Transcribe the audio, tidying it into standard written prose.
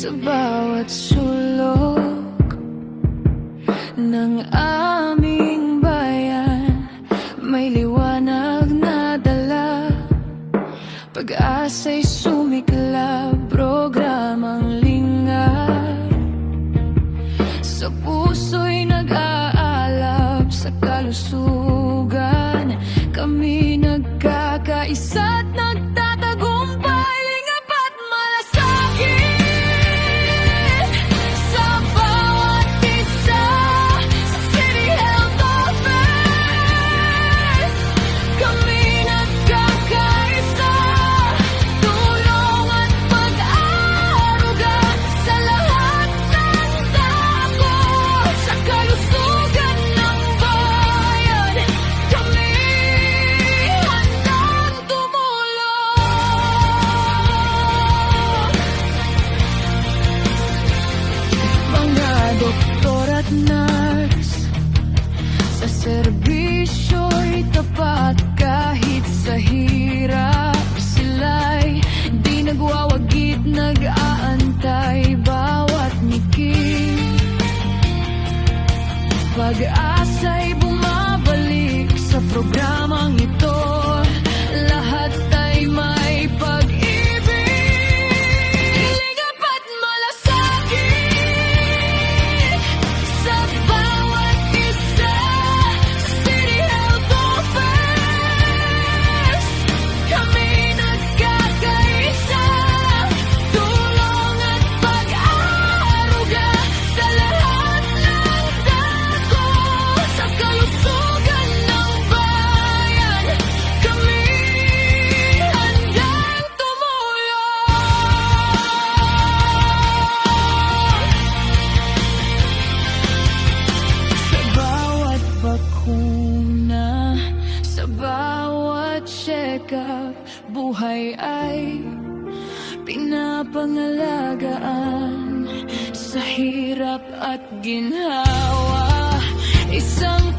sa bawat sulok ng aming bayan. May liwanag na dala, pag-asa'y sumiklab, programang lingap sa puso'y nag-aalab sa kalusugan. Kami nagkakaisa't nagtatagumpay, lingap at malasakit sa bawat isa. Sa City Health Office kami nagkakaisa, tulong at pag-aaruga sa lahat ng takot sa kalusugan ng bayan. Kami handang tumulong. Mga doktor at nurse sa serbisyo'y tapat, kahit sa hirap sila'y di nagwawagit, nag-aantay bawat ngiti. Pag-asa'y bumabalik sa programang ito, lahat ay may pag-ibig. Lingap at malasakit sa bawat isa. Sa City Health Office kami nagkakaisa, tulong at pag-aaruga sa lahat ng takot sa kalusugan ng bayan. Kami handang tumulong. Sa bawat bakuna, sa bawat check-up, buhay ay pinapangalagaan. Sa hirap at ginhawa, isang